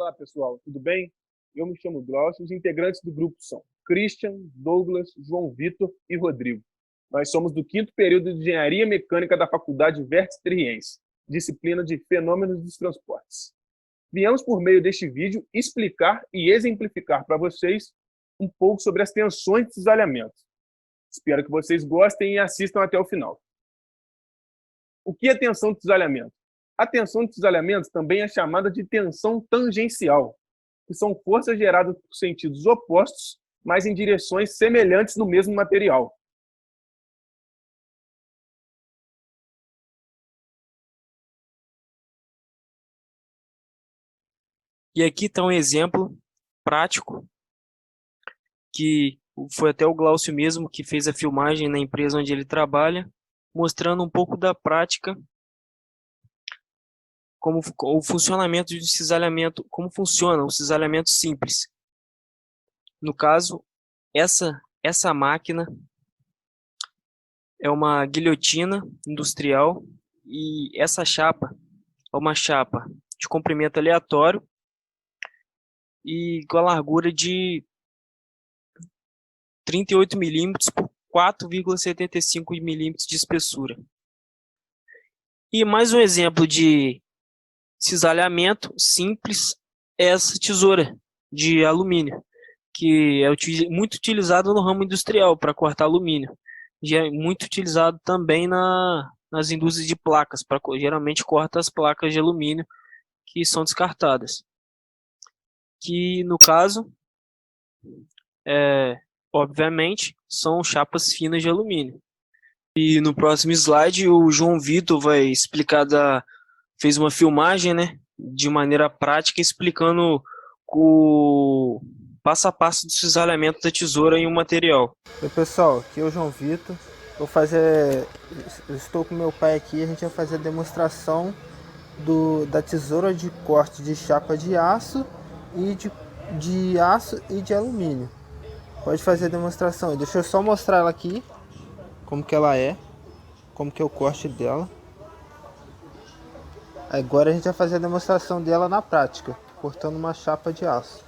Olá, pessoal, tudo bem? Eu me chamo Glaucio, os integrantes do grupo são Christian, Douglas, João Vitor e Rodrigo. Nós somos do 5º período de Engenharia Mecânica da Faculdade Vértice Triense, disciplina de Fenômenos dos Transportes. Viemos, por meio deste vídeo, explicar e exemplificar para vocês um pouco sobre as tensões de cisalhamento. Espero que vocês gostem e assistam até o final. O que é tensão de cisalhamento? A tensão de cisalhamento também é chamada de tensão tangencial, que são forças geradas por sentidos opostos, mas em direções semelhantes no mesmo material. E aqui está um exemplo prático, que foi até o Glaucio mesmo que fez a filmagem na empresa onde ele trabalha, mostrando um pouco da prática, como o funcionamento de cisalhamento, como funciona o cisalhamento simples. No caso, essa máquina é uma guilhotina industrial e essa chapa é uma chapa de comprimento aleatório e com a largura de 38 milímetros por 4,75 milímetros de espessura. E mais um exemplo de cisalhamento simples é essa tesoura de alumínio, que é muito utilizada no ramo industrial para cortar alumínio. Já é muito utilizado também nas indústrias de placas, geralmente corta as placas de alumínio que são descartadas. Que no caso, obviamente, são chapas finas de alumínio. E no próximo slide o João Vitor vai explicar fez uma filmagem, né, de maneira prática, explicando o passo a passo do cisalhamento da tesoura em um material. Oi pessoal, aqui é o João Vitor. Eu estou com meu pai aqui, a gente vai fazer a demonstração da tesoura de corte de chapa de aço e de aço e de alumínio. Pode fazer a demonstração. Deixa eu só mostrar ela aqui, como que ela é, como que é o corte dela. Agora a gente vai fazer a demonstração dela na prática, cortando uma chapa de aço.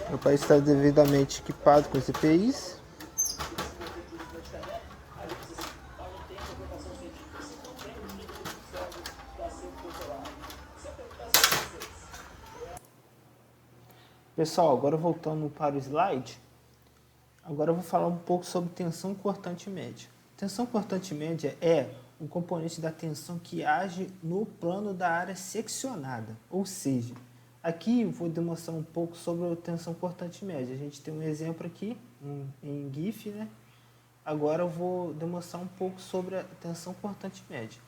Meu pai está devidamente equipado com os EPIs. Pessoal, agora voltando para o slide, agora eu vou falar um pouco sobre tensão cortante média. Tensão cortante média é um componente da tensão que age no plano da área seccionada, ou seja, aqui eu vou demonstrar um pouco sobre a tensão cortante média. A gente tem um exemplo aqui em GIF, né? Agora eu vou demonstrar um pouco sobre a tensão cortante média.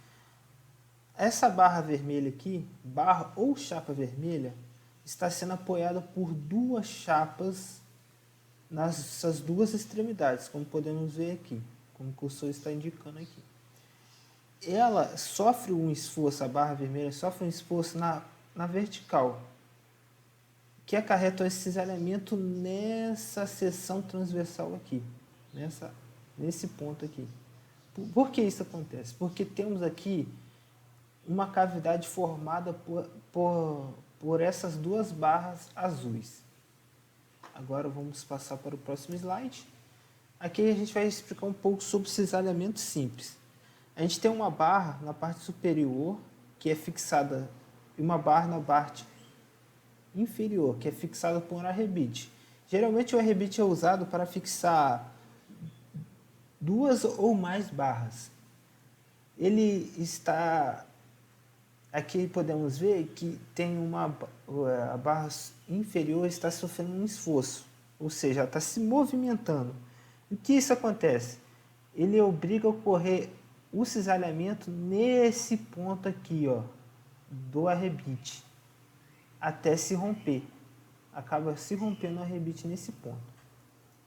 Essa barra vermelha aqui, barra ou chapa vermelha, está sendo apoiada por duas chapas nessas duas extremidades, como podemos ver aqui, como o cursor está indicando aqui. Ela sofre um esforço, a barra vermelha sofre um esforço na vertical, que acarreta esse cisalhamento nessa seção transversal aqui, nesse ponto aqui. Por que isso acontece? Porque temos aqui uma cavidade formada por essas duas barras azuis. Agora vamos passar para o próximo slide. Aqui a gente vai explicar um pouco sobre cisalhamento simples. A gente tem uma barra na parte superior que é fixada e uma barra na parte inferior que é fixada por um arrebite. Geralmente o arrebite é usado para fixar duas ou mais barras. Ele está... Aqui podemos ver que tem a barra inferior está sofrendo um esforço, ou seja, ela está se movimentando. O que isso acontece? Ele obriga a ocorrer o cisalhamento nesse ponto aqui, ó, do arrebite, até se romper. Acaba se rompendo o arrebite nesse ponto.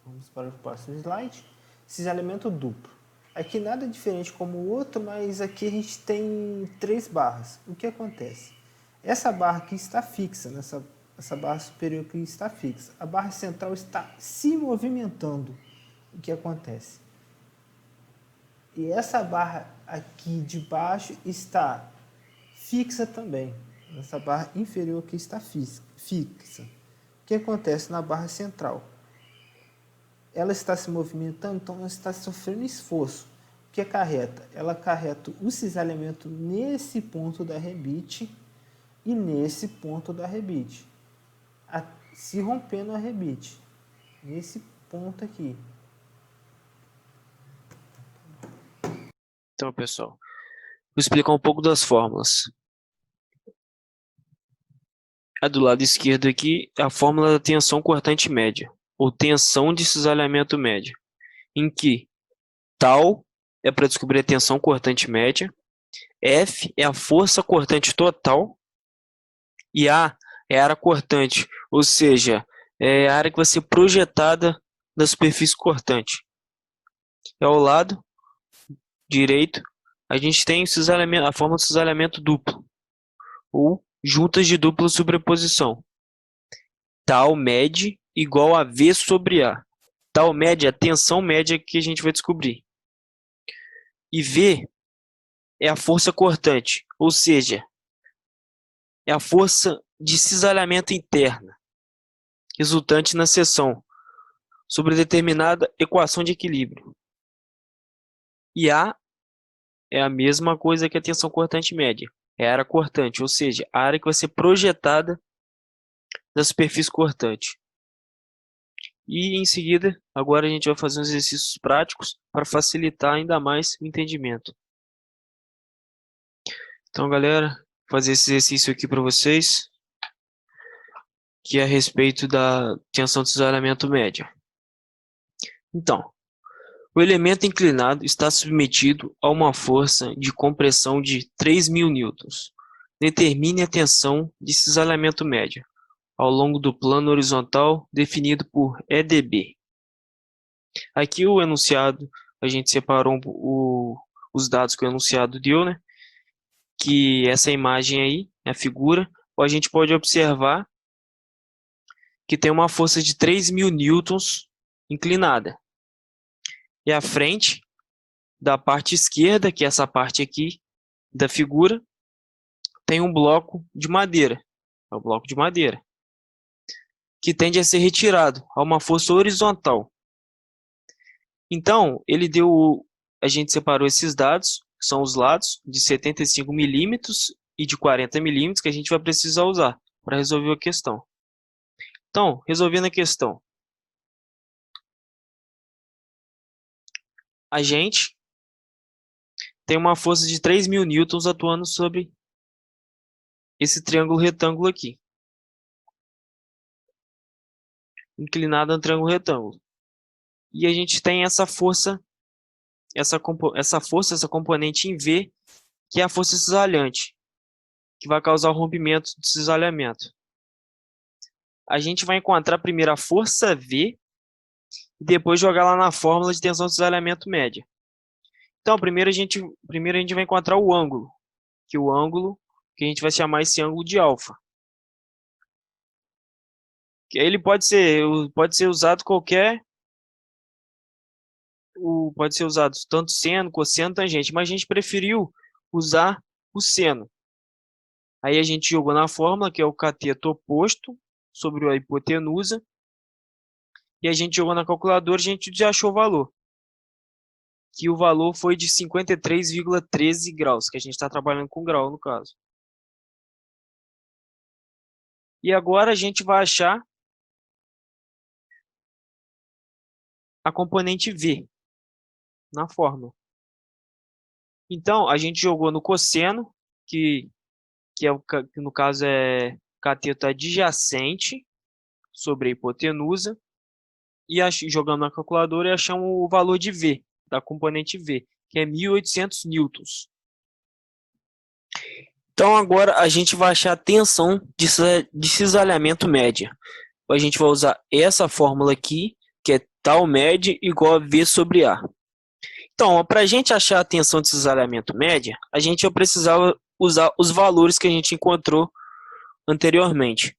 Vamos para o próximo slide. Cisalhamento duplo. Aqui nada diferente como o outro, mas aqui a gente tem 3 barras. O que acontece? Essa barra aqui está fixa, essa barra superior aqui está fixa. A barra central está se movimentando. O que acontece? E essa barra aqui de baixo está fixa também. Essa barra inferior aqui está fixa. O que acontece na barra central? Ela está se movimentando, então ela está sofrendo esforço. O que acarreta? Ela acarreta o cisalhamento nesse ponto da rebite e nesse ponto da rebite, se rompendo a rebite, nesse ponto aqui. Então, pessoal, vou explicar um pouco das fórmulas. A do lado esquerdo aqui é a fórmula da tensão cortante média, ou tensão de cisalhamento média, em que tal é para descobrir a tensão cortante média, F é a força cortante total e A é a área cortante, ou seja, é a área que vai ser projetada da superfície cortante. E ao lado direito, a gente tem a forma de cisalhamento duplo, ou juntas de dupla sobreposição. Tal med igual a V sobre A. Tal med é a tensão média que a gente vai descobrir. E V é a força cortante, ou seja, é a força de cisalhamento interna, resultante na seção, sobre determinada equação de equilíbrio. E A é a mesma coisa que a tensão cortante média. É a área cortante, ou seja, a área que vai ser projetada da superfície cortante. E em seguida, agora a gente vai fazer uns exercícios práticos para facilitar ainda mais o entendimento. Então, galera, vou fazer esse exercício aqui para vocês, que é a respeito da tensão de cisalhamento média. Então, o elemento inclinado está submetido a uma força de compressão de 3.000 newtons. Determine a tensão de cisalhamento média ao longo do plano horizontal definido por EDB. Aqui o enunciado, a gente separou os dados que o enunciado deu, né? Que essa imagem aí, a figura, a gente pode observar que tem uma força de 3.000 newtons inclinada. E a frente da parte esquerda, que é essa parte aqui da figura, tem um bloco de madeira. É o bloco de madeira, que tende a ser retirado a uma força horizontal. Então, a gente separou esses dados, que são os lados de 75 milímetros e de 40 milímetros, que a gente vai precisar usar para resolver a questão. Então, resolvendo a questão, a gente tem uma força de 3.000 newtons atuando sobre esse triângulo retângulo aqui, inclinado no triângulo retângulo. E a gente tem essa força, essa componente em V, que é a força cisalhante, que vai causar o rompimento do cisalhamento. A gente vai encontrar primeiro a força V e depois jogar lá na fórmula de tensão de cisalhamento média. Então, primeiro a gente vai encontrar o ângulo, que a gente vai chamar esse ângulo de alfa. Ele pode ser usado pode ser usado tanto seno, cosseno, tangente, mas a gente preferiu usar o seno. Aí a gente jogou na fórmula, que é o cateto oposto sobre a hipotenusa, e a gente jogou na calculadora e a gente já achou o valor. Que o valor foi de 53,13 graus, que a gente está trabalhando com grau no caso. E agora a gente vai achar a componente V na fórmula. Então, a gente jogou no cosseno, que no caso é cateto adjacente sobre a hipotenusa, e jogamos na calculadora e achamos o valor de V, da componente V, que é 1.800 newtons. Então, agora a gente vai achar a tensão de cisalhamento média. A gente vai usar essa fórmula aqui, que é tal med igual a V sobre A. Então, para a gente achar a tensão de cisalhamento média, a gente vai precisar usar os valores que a gente encontrou anteriormente.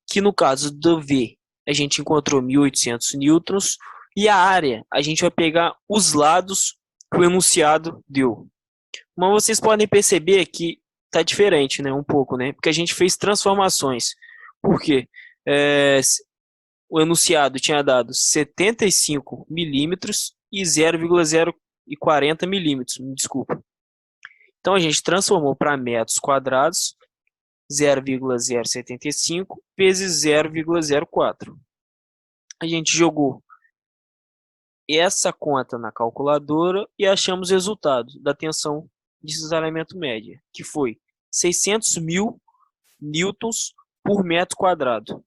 Que no caso do V, a gente encontrou 1.800 newtons, e a área, a gente vai pegar os lados que o enunciado deu. Mas vocês podem perceber que está diferente, né, um pouco, né, porque a gente fez transformações. Por quê? O enunciado tinha dado 75 milímetros e 0,040 milímetros, desculpa. Então a gente transformou para metros quadrados, 0,075 vezes 0,04. A gente jogou essa conta na calculadora e achamos o resultado da tensão de cisalhamento média, que foi 600 mil newtons por metro quadrado.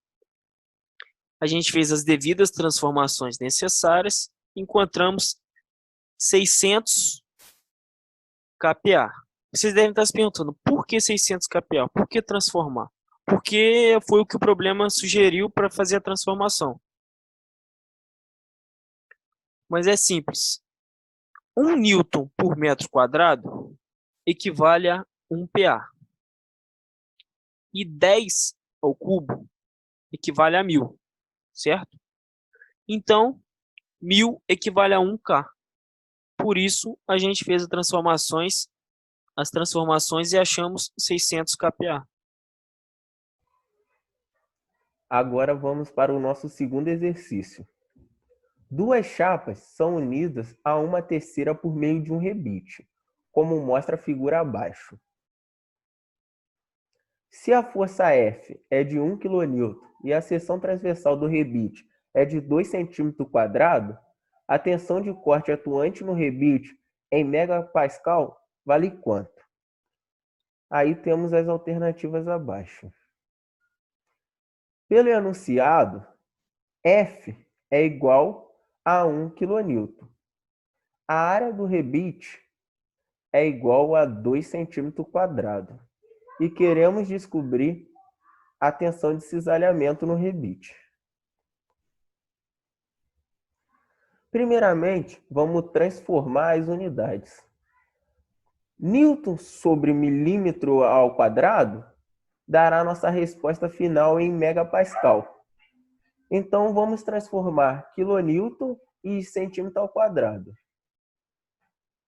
A gente fez as devidas transformações necessárias, encontramos 600 kPa. Vocês devem estar se perguntando, por que 600 kPa? Por que transformar? Porque foi o que o problema sugeriu para fazer a transformação. Mas é simples. 1 newton por metro quadrado equivale a 1 PA. E 10 ao cubo equivale a 1000, certo? Então, 1000 equivale a 1K. Por isso, a gente fez as transformações e achamos 600 kPa. Agora vamos para o nosso segundo exercício. Duas chapas são unidas a uma terceira por meio de um rebite, como mostra a figura abaixo. Se a força F é de 1 kN e a seção transversal do rebite é de 2 cm², a tensão de corte atuante no rebite em megapascal vale quanto? Aí temos as alternativas abaixo. Pelo enunciado, F é igual a 1 kN. A área do rebite é igual a 2 cm². E queremos descobrir a tensão de cisalhamento no rebite. Primeiramente, vamos transformar as unidades. Newton sobre milímetro ao quadrado dará nossa resposta final em megapascal. Então, vamos transformar quilonewton e centímetro ao quadrado.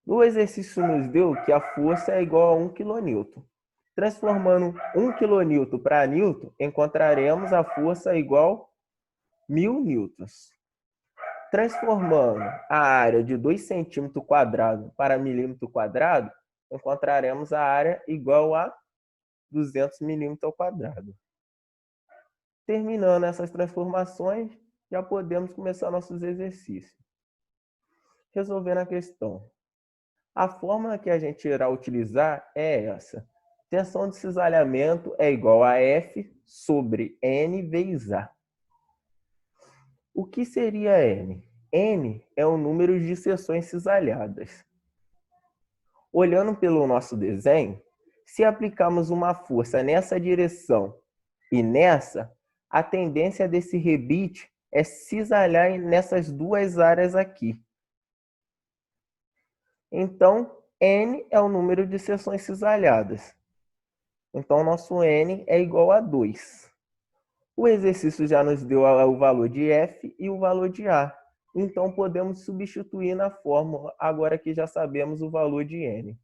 No exercício nos deu que a força é igual a 1 kN. Transformando 1 kN para newton, encontraremos a força igual a 1000 newtons. Transformando a área de 2 cm² para milímetro quadrado, encontraremos a área igual a 200 mm². Terminando essas transformações, já podemos começar nossos exercícios. Resolvendo a questão. A fórmula que a gente irá utilizar é essa. Tensão de cisalhamento é igual a F sobre N vezes A. O que seria N? N é o número de seções cisalhadas. Olhando pelo nosso desenho, se aplicarmos uma força nessa direção e nessa, a tendência desse rebite é cisalhar nessas duas áreas aqui. Então, N é o número de seções cisalhadas. Então, nosso N é igual a 2. O exercício já nos deu o valor de F e o valor de A. Então, podemos substituir na fórmula, agora que já sabemos o valor de N.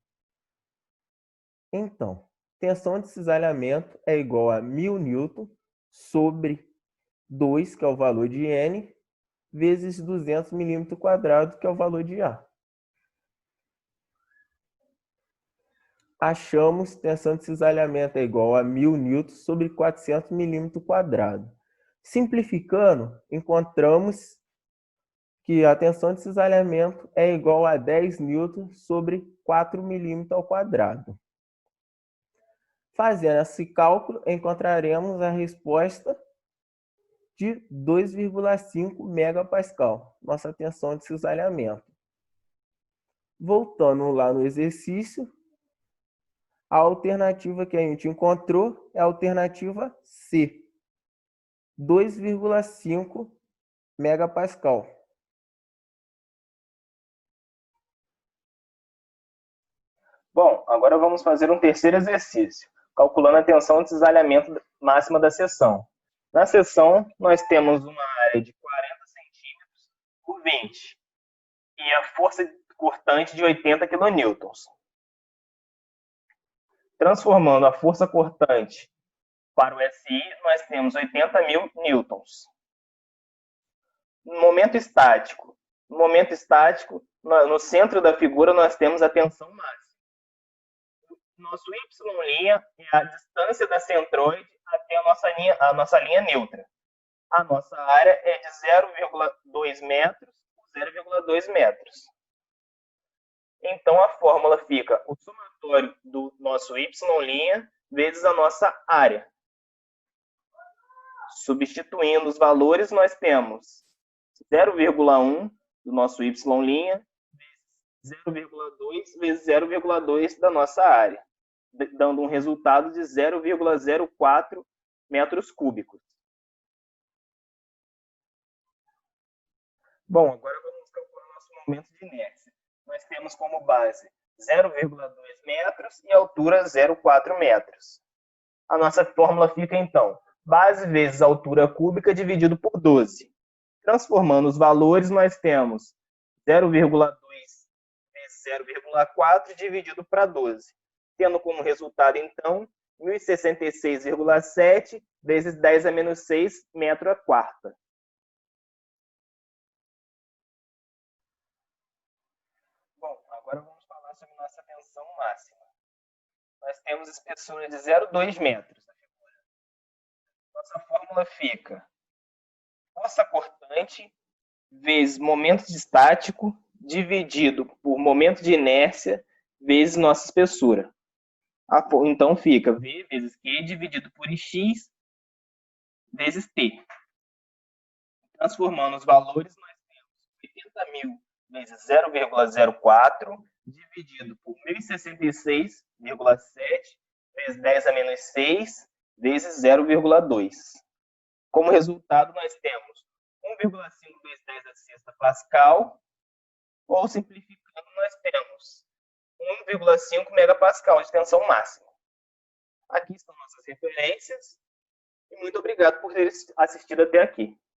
Então, tensão de cisalhamento é igual a 1000 newton sobre 2, que é o valor de N, vezes 200 mm², que é o valor de A. Achamos que tensão de cisalhamento é igual a 1000 newtons sobre 400 mm². Simplificando, encontramos que a tensão de cisalhamento é igual a 10 newtons sobre 4 mm². Fazendo esse cálculo, encontraremos a resposta de 2,5 megapascal, nossa tensão de cisalhamento. Voltando lá no exercício, a alternativa que a gente encontrou é a alternativa C, 2,5 megapascal. Bom, agora vamos fazer um terceiro exercício, calculando a tensão de cisalhamento máxima da seção. Na seção, nós temos uma área de 40 centímetros por 20. E a força cortante de 80 kN. Transformando a força cortante para o SI, nós temos 80.000 newtons. No momento estático, no centro da figura, nós temos a tensão máxima. Nosso Y' é a distância da centroide até a nossa linha neutra. A nossa área é de 0,2 metros por 0,2 metros. Então, a fórmula fica o somatório do nosso Y' vezes a nossa área. Substituindo os valores, nós temos 0,1 do nosso Y', 0,2 vezes 0,2 da nossa área, dando um resultado de 0,04 metros cúbicos. Bom, agora vamos calcular o nosso momento de inércia. Nós temos como base 0,2 metros e altura 0,4 metros. A nossa fórmula fica, então, base vezes altura cúbica dividido por 12. Transformando os valores, nós temos 0,2 vezes 0,4 dividido para 12. Tendo como resultado, então, 1066,7 vezes 10 a menos 6 metro a quarta. Bom, agora vamos falar sobre nossa tensão máxima. Nós temos espessura de 0,2 metros. Nossa fórmula fica força cortante vezes momento estático dividido por momento de inércia vezes nossa espessura. Então fica V vezes Q dividido por X vezes T. Transformando os valores, nós temos 80.000 vezes 0,04 dividido por 1066,7 vezes 10 a menos 6 vezes 0,2. Como resultado, nós temos 1,5 vezes 10 a sexta pascal, ou simplificando, nós temos 1,5 megapascal de tensão máxima. Aqui estão nossas referências, e muito obrigado por ter assistido até aqui.